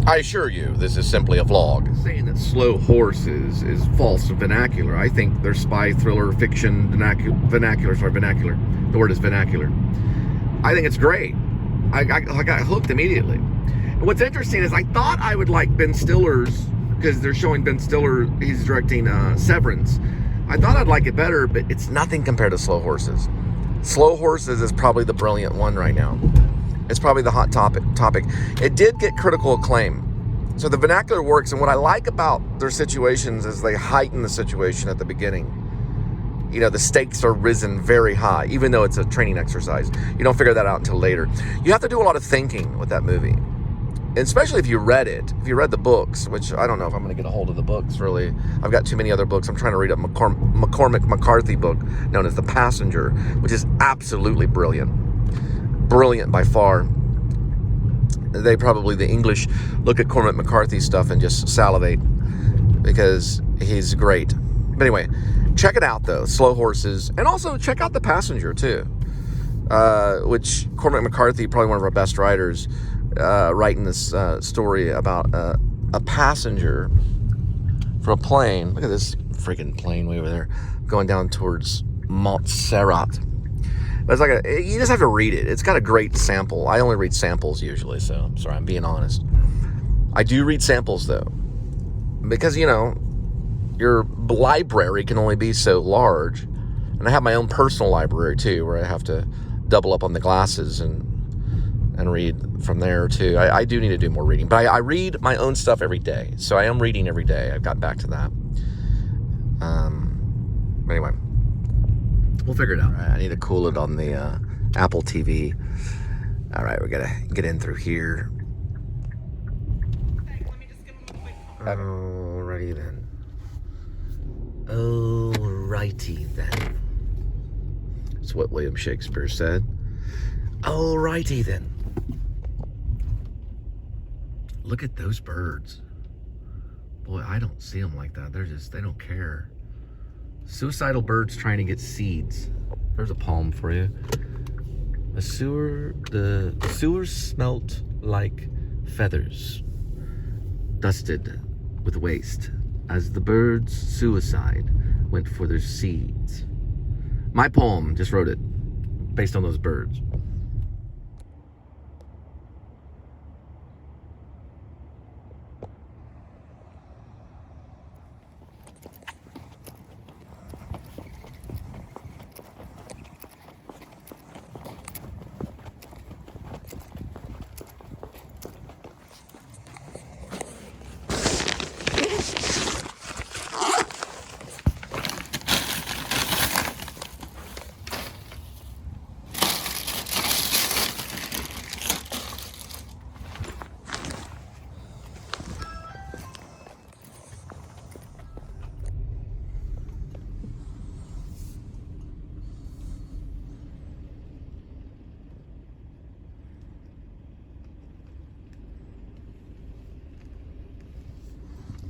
I assure you, this is simply a vlog. Saying that Slow Horses is false vernacular. I think they're spy, thriller, fiction, vernacular. The word is vernacular. I think it's great. I got hooked immediately. And what's interesting is I thought I would like Ben Stiller's, because they're showing Ben Stiller, he's directing Severance. I thought I'd like it better, but it's nothing compared to Slow Horses. Slow Horses is probably the brilliant one right now. It's probably the hot topic. It did get critical acclaim. So the vernacular works, and what I like about their situations is they heighten the situation at the beginning. You know, the stakes are risen very high, even though it's a training exercise. You don't figure that out until later. You have to do a lot of thinking with that movie. And especially if you read it, if you read the books, which I don't know if I'm going to get a hold of the books, really. I've got too many other books. I'm trying to read a McCormick McCarthy book known as The Passenger, which is absolutely brilliant. Brilliant by far. The English look at Cormac McCarthy stuff and just salivate because he's great. But anyway, check it out though, Slow Horses, and also check out The Passenger too, which Cormac McCarthy, probably one of our best writers, writing this story about a passenger for a plane. Look at this freaking plane way over there going down towards Montserrat. But it's you just have to read it. It's got a great sample. I only read samples usually, so I'm sorry, I'm being honest. I do read samples though, because your library can only be so large, and I have my own personal library too, where I have to double up on the glasses and read from there too. I do need to do more reading, but I read my own stuff every day, so I am reading every day. I've got back to that. Anyway. We'll figure it out. All right, I need to cool it on the Apple TV. All right, we gotta get in through here. Alrighty then. Alrighty then. That's what William Shakespeare said. Alrighty then. Look at those birds. Boy, I don't see them like that. They don't care. Suicidal birds trying to get seeds. There's a poem for you. The sewers smelt like feathers, dusted with waste, as the birds' suicide went for their seeds. My poem, just wrote it, based on those birds.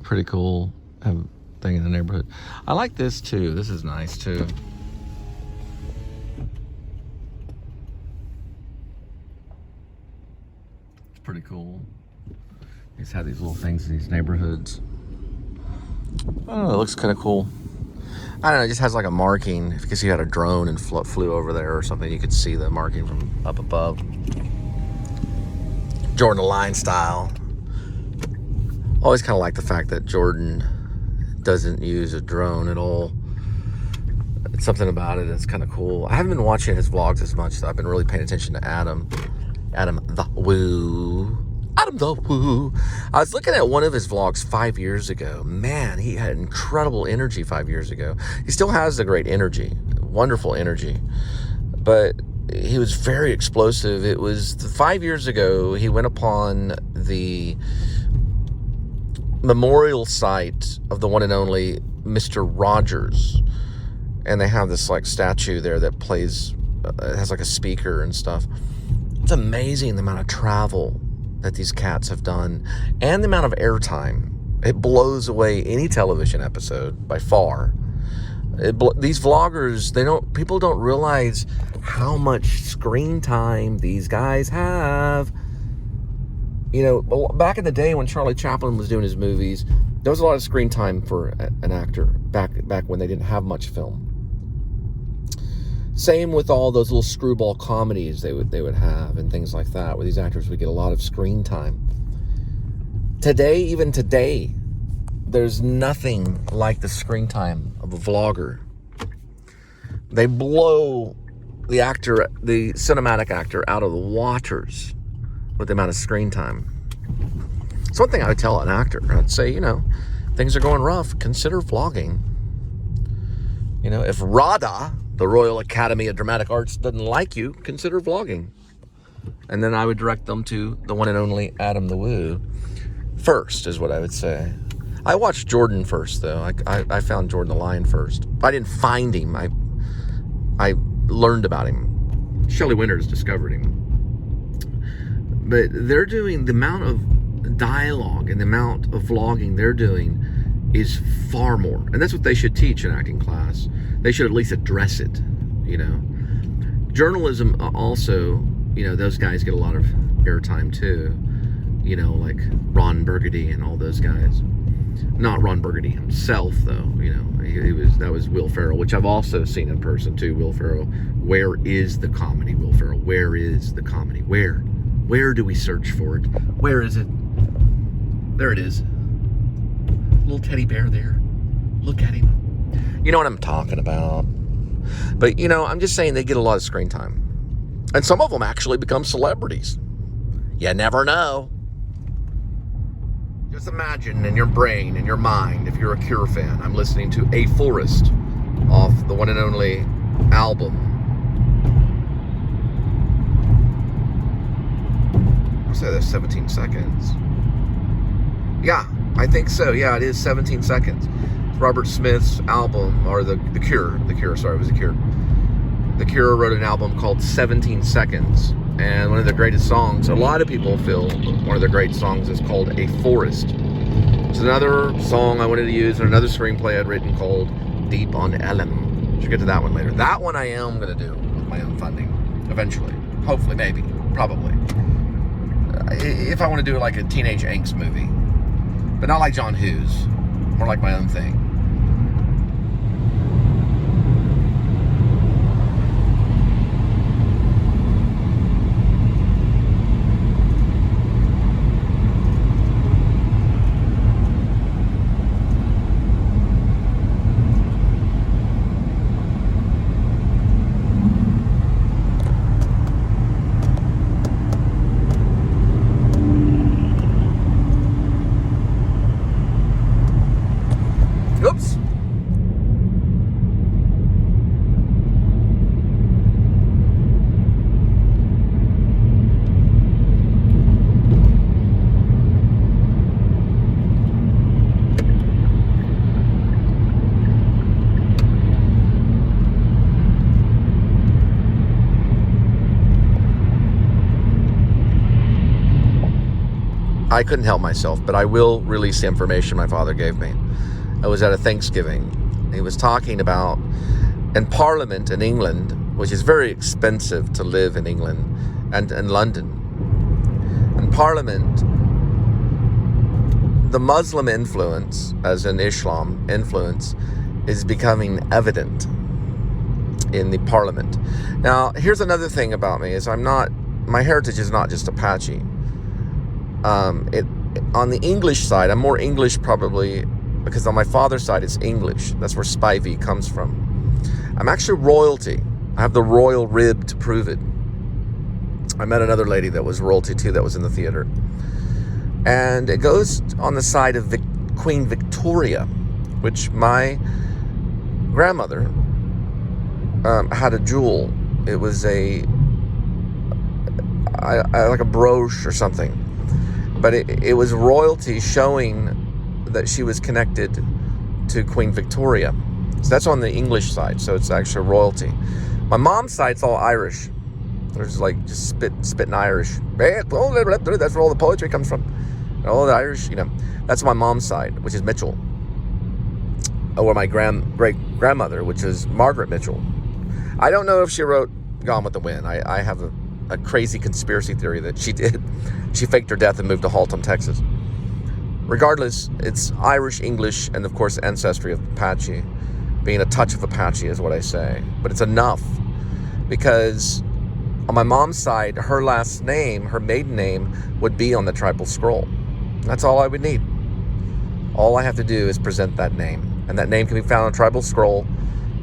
Pretty cool thing in the neighborhood. I like this too. This is nice too. It's pretty cool. They just have these little things in these neighborhoods. I don't know, it looks kind of cool. I don't know, it just has like a marking. If you had a drone and flew over there or something, you could see the marking from up above. Jordan Line style. Always kind of like the fact that Jordan doesn't use a drone at all. It's something about it that's kind of cool. I haven't been watching his vlogs as much, so I've been really paying attention to Adam the Woo. I was looking at one of his vlogs 5 years ago. Man, he had incredible energy 5 years ago. He still has the great energy, wonderful energy, but he was very explosive. It was 5 years ago, he went upon the memorial site of the one and only Mr. Rogers, and they have this like statue there that plays, it has like a speaker and stuff. It's amazing the amount of travel that these cats have done and the amount of airtime. It blows away any television episode by far. These vloggers, people don't realize how much screen time these guys have. You know, back in the day when Charlie Chaplin was doing his movies, there was a lot of screen time for an actor back when they didn't have much film. Same with all those little screwball comedies they would have and things like that, where these actors would get a lot of screen time. Today, even today, there's nothing like the screen time of a vlogger. They blow the cinematic actor out of the waters with the amount of screen time. It's one thing I would tell an actor. I'd say, you know, things are going rough, consider vlogging. You know, if RADA, the Royal Academy of Dramatic Arts, doesn't like you, consider vlogging. And then I would direct them to the one and only Adam the Woo first, is what I would say. I watched Jordan first, though. I found Jordan the Lion first. I didn't find him. I learned about him. Shelley Winters discovered him. But they're doing the amount of dialogue and the amount of vlogging they're doing is far more. And that's what they should teach in acting class. They should at least address it, you know. Journalism also, you know, those guys get a lot of airtime too. You know, like Ron Burgundy and all those guys. Not Ron Burgundy himself, though. You know, that was Will Ferrell, which I've also seen in person too. Will Ferrell. Where is the comedy, Will Ferrell? Where is the comedy? Where do we search for it? Where is it? There it is. Little teddy bear there. Look at him. You know what I'm talking about. But, you know, I'm just saying they get a lot of screen time. And some of them actually become celebrities. You never know. Just imagine in your brain, in your mind, if you're a Cure fan, I'm listening to A Forest off the one and only album. I'll say that's 17 seconds. Yeah, I think so. Yeah, it is 17 seconds. It's Robert Smith's album, or the Cure. The Cure, sorry, it was The Cure. The Cure wrote an album called 17 Seconds. And one of their greatest songs, a lot of people feel one of their great songs is called A Forest. It's another song I wanted to use in another screenplay I'd written called Deep on Ellen. Should get to that one later. That one I am going to do with my own funding, eventually. Hopefully, maybe, probably. If I want to do like a teenage angst movie. But not like John Hughes. More like my own thing. Oops. I couldn't help myself, but I will release the information my father gave me. I was at a Thanksgiving. He was talking about in Parliament in England, which is very expensive to live in England and in London. In Parliament, the Muslim influence, as in Islam influence, is becoming evident in the Parliament. Now, here's another thing about me, is my heritage is not just Apache. On the English side, I'm more English probably, because on my father's side it's English. That's where Spivey comes from. I'm actually royalty. I have the royal rib to prove it. I met another lady that was royalty too, that was in the theater. And it goes on the side of Queen Victoria, which my grandmother had a jewel. It was like a brooch or something. But it was royalty showing that she was connected to Queen Victoria. So that's on the English side, so it's actually royalty. My mom's side's all Irish. There's like just spitting Irish. That's where all the poetry comes from. All the Irish, you know. That's my mom's side, which is Mitchell. Or my great-grandmother, which is Margaret Mitchell. I don't know if she wrote Gone with the Wind. I have a crazy conspiracy theory that she did. She faked her death and moved to Haltom, Texas. Regardless, it's Irish, English, and of course ancestry of Apache. Being a touch of Apache is what I say. But it's enough, because on my mom's side, her last name, her maiden name, would be on the tribal scroll. That's all I would need. All I have to do is present that name. And that name can be found on a tribal scroll,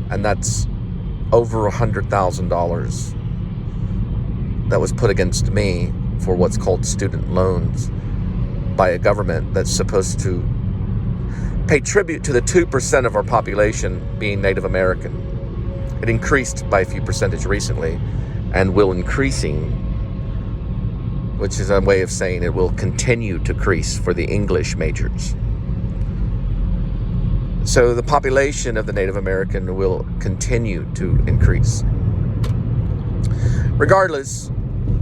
and that's over $100,000 that was put against me for what's called student loans by a government that's supposed to pay tribute to the 2% of our population being Native American. It increased by a few percentage recently and will increasing, which is a way of saying it will continue to increase for the English majors. So the population of the Native American will continue to increase. Regardless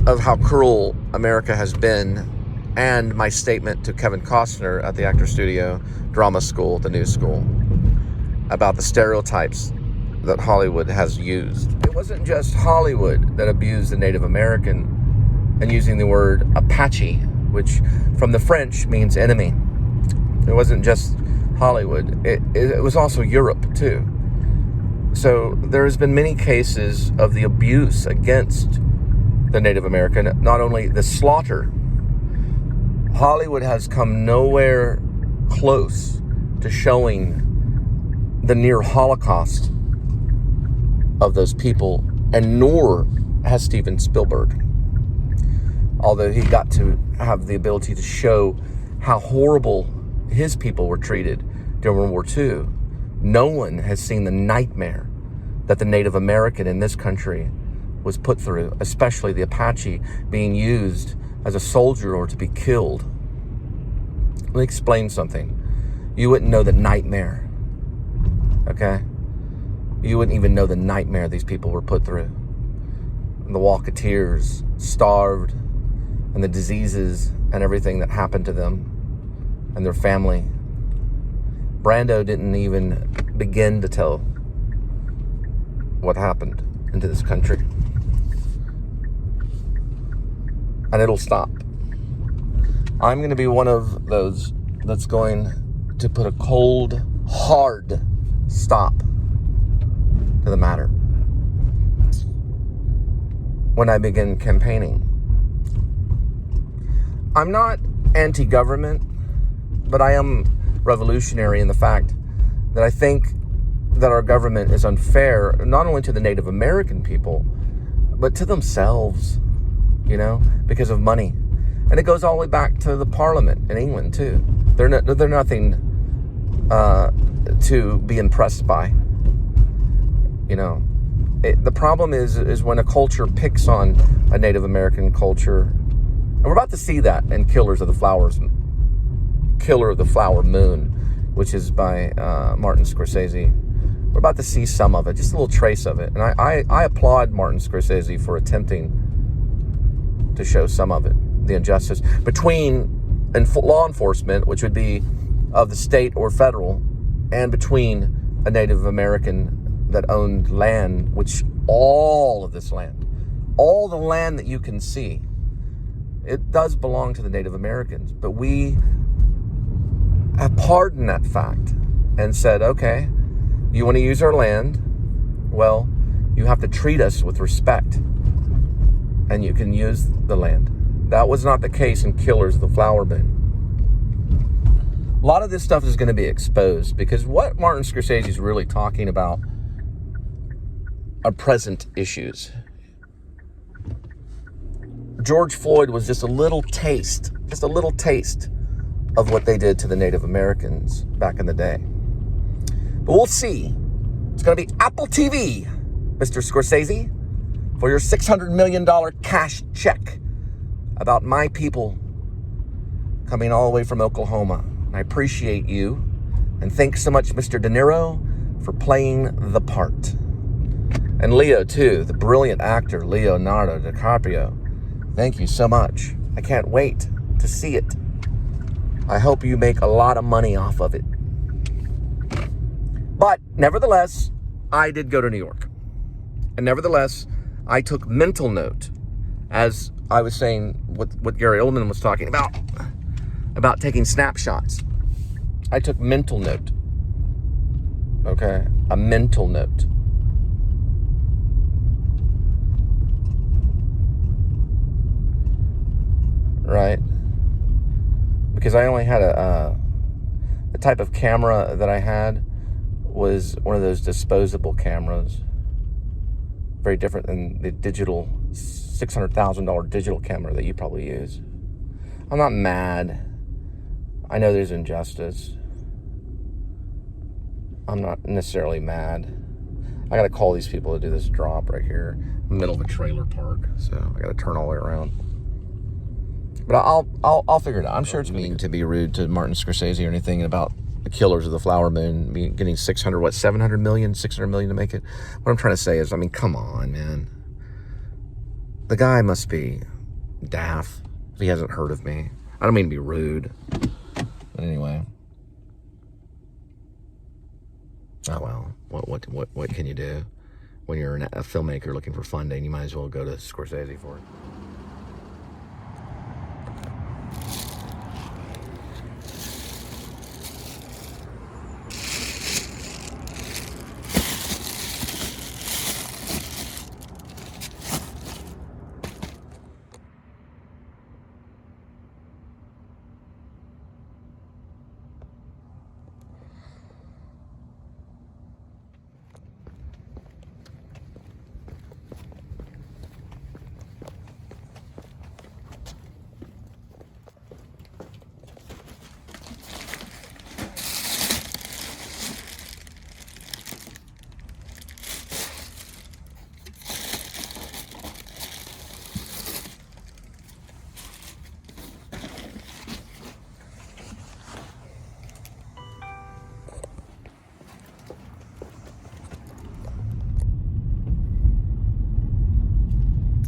of how cruel America has been, and my statement to Kevin Costner at the Actor Studio Drama School, the new school, about the stereotypes that Hollywood has used. It wasn't just Hollywood that abused the Native American and using the word Apache, which from the French means enemy. It wasn't just Hollywood. It was also Europe too. So there has been many cases of the abuse against the Native American, not only the slaughter. Hollywood has come nowhere close to showing the near Holocaust of those people, and nor has Steven Spielberg. Although he got to have the ability to show how horrible his people were treated during World War II, no one has seen the nightmare that the Native American in this country was put through, especially the Apache being used as a soldier or to be killed. Let me explain something. You wouldn't know the nightmare, okay? You wouldn't even know the nightmare these people were put through. And the walketeers, starved, and the diseases and everything that happened to them and their family. Brando didn't even begin to tell what happened into this country. And it'll stop. I'm going to be one of those that's going to put a cold, hard stop to the matter when I begin campaigning. I'm not anti-government, but I am revolutionary in the fact that I think that our government is unfair, not only to the Native American people, but to themselves, you know, because of money. And it goes all the way back to the Parliament in England too. They're nothing to be impressed by. You know, the problem is when a culture picks on a Native American culture, and we're about to see that in Killer of the Flower Moon, which is by Martin Scorsese. We're about to see some of it, just a little trace of it. And I applaud Martin Scorsese for attempting to show some of it, the injustice between law enforcement, which would be of the state or federal, and between a Native American that owned land, which all of this land, all the land that you can see, it does belong to the Native Americans. But we have pardoned that fact and said, okay, you want to use our land? Well, you have to treat us with respect, and you can use the land. That was not the case in Killers of the Flower Moon. A lot of this stuff is going to be exposed because what Martin Scorsese is really talking about are present issues. George Floyd was just a little taste of what they did to the Native Americans back in the day. But we'll see. It's going to be Apple TV, Mr. Scorsese, for your $600 million cash check about my people coming all the way from Oklahoma. I appreciate you. And thanks so much, Mr. De Niro, for playing the part. And Leo, too, the brilliant actor, Leonardo DiCaprio. Thank you so much. I can't wait to see it. I hope you make a lot of money off of it. But nevertheless, I did go to New York. And nevertheless, I took mental note as I was saying, what Gary Oldman was talking about taking snapshots. I took mental note. Okay, a mental note. Right? Because I only had the type of camera that I had was one of those disposable cameras. Very different than the digital $600,000 digital camera that you probably use. I'm not mad. I know there's injustice. I'm not necessarily mad. I gotta call these people to do this drop right here in the middle of a trailer park, so I gotta turn all the way around. But I'll figure it out. I'm sure it's mean to be rude to Martin Scorsese or anything about the Killers of the Flower Moon getting 600 million to make it. What I'm trying to say is, I mean, come on, man. The guy must be daft if he hasn't heard of me. I don't mean to be rude. But anyway. Oh, well. What can you do? When you're a filmmaker looking for funding, you might as well go to Scorsese for it.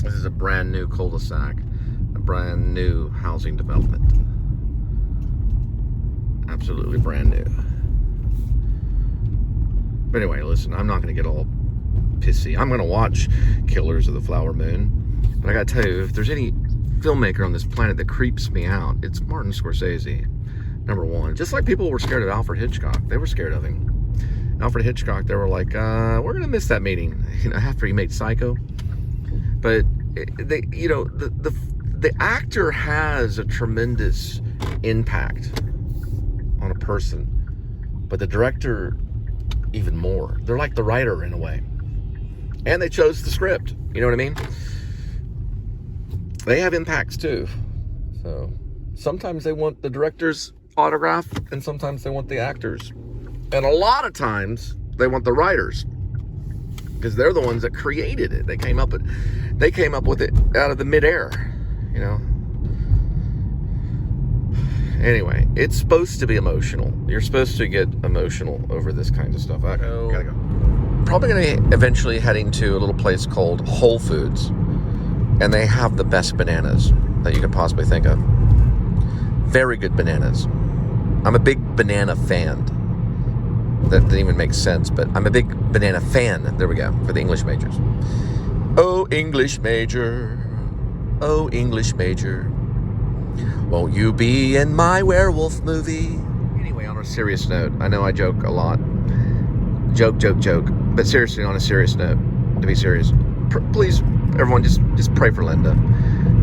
This is a brand new cul-de-sac, a brand new housing development. Absolutely brand new. But anyway, listen, I'm not going to get all pissy. I'm going to watch Killers of the Flower Moon. But I got to tell you, if there's any filmmaker on this planet that creeps me out, it's Martin Scorsese, number one. Just like people were scared of Alfred Hitchcock. They were scared of him. Alfred Hitchcock, they were like, we're going to miss that meeting, after he made Psycho. But the actor has a tremendous impact on a person, but the director even more. They're like the writer in a way, and they chose the script. You know what I mean? They have impacts too. So sometimes they want the director's autograph, and sometimes they want the actor's, and a lot of times they want the writers, because they're the ones that created it. They came up with it out of the midair, Anyway, it's supposed to be emotional. You're supposed to get emotional over this kind of stuff. Gotta go. Probably gonna eventually heading to a little place called Whole Foods, and they have the best bananas that you could possibly think of. Very good bananas. I'm a big banana fan. That didn't even make sense, but I'm a big banana fan. There we go, for the English majors. Oh, English major. Oh, English major. Won't you be in my werewolf movie? Anyway, on a serious note, I know I joke a lot. Joke. But seriously, on a serious note, to be serious, please, everyone, just pray for Linda.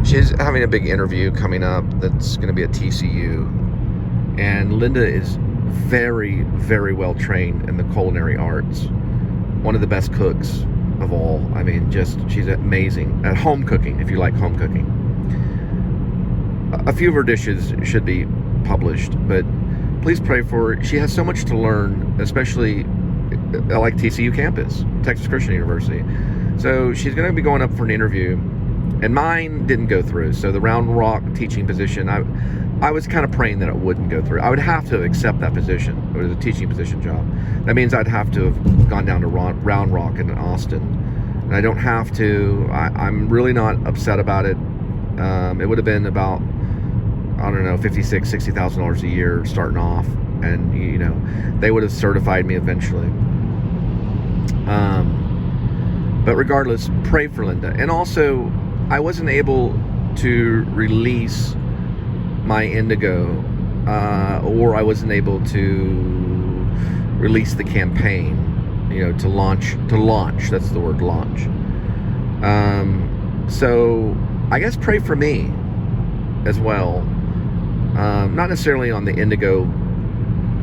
She's having a big interview coming up that's going to be at TCU. And Linda is very, very well trained in the culinary arts. One of the best cooks of all. I mean, she's amazing at home cooking, if you like home cooking. A few of her dishes should be published, but please pray for her. She has so much to learn, especially like TCU campus, Texas Christian University. So she's going to be going up for an interview, and mine didn't go through. So the Round Rock teaching position, I was kind of praying that it wouldn't go through. I would have to accept that position. It was a teaching position job. That means I'd have to have gone down to Round Rock in Austin. And I don't have to. I'm really not upset about it. It would have been about, I don't know, $56,000, $60,000 a year starting off. And, they would have certified me eventually. But regardless, pray for Linda. And also, I wasn't able to release my Indigo, or I wasn't able to release the campaign, you know, to launch, that's the word, launch. So I guess pray for me as well. Not necessarily on the Indigo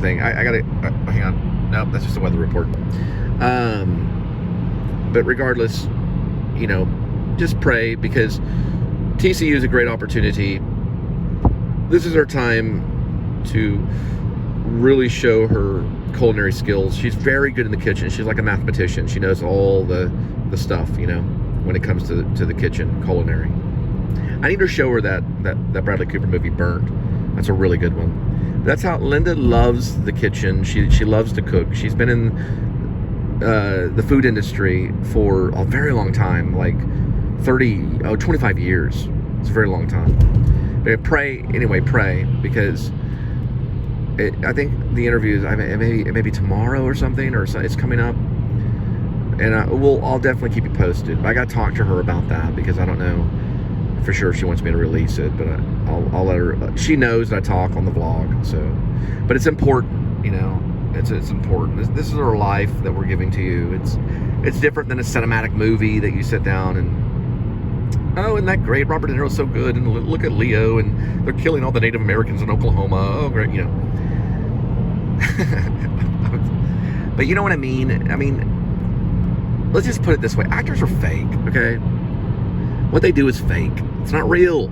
thing. I gotta, hang on, nope, that's just a weather report. But regardless, you know, just pray, because TCU is a great opportunity. This is her time to really show her culinary skills. She's very good in the kitchen. She's like a mathematician. She knows all the stuff, you know, when it comes to the kitchen, culinary. I need to show her that Bradley Cooper movie, Burnt. That's a really good one. That's how Linda loves the kitchen. She loves to cook. She's been in the food industry for a very long time, like 25 years. It's a very long time. But pray, because I think the interview is, it may be tomorrow or something, or it's coming up. And I'll definitely keep you posted. I got to talk to her about that, because I don't know for sure if she wants me to release it, but I'll let her. She knows that I talk on the vlog, so. But it's important, you know. It's important. This is our life that we're giving to you. It's different than a cinematic movie that you sit down and, oh, isn't that great? Robert De Niro's so good, and look at Leo, and they're killing all the Native Americans in Oklahoma. Oh, great, you know. But you know what I mean? I mean, let's just put it this way. Actors are fake, okay? What they do is fake. It's not real.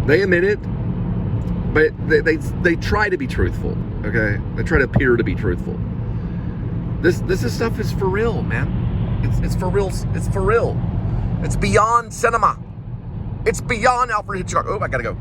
They admit it, but they try to be truthful, okay? They try to appear to be truthful. This stuff is for real, man. It's for real. It's for real. It's beyond cinema. It's beyond Alfred Hitchcock. Oh, I gotta go.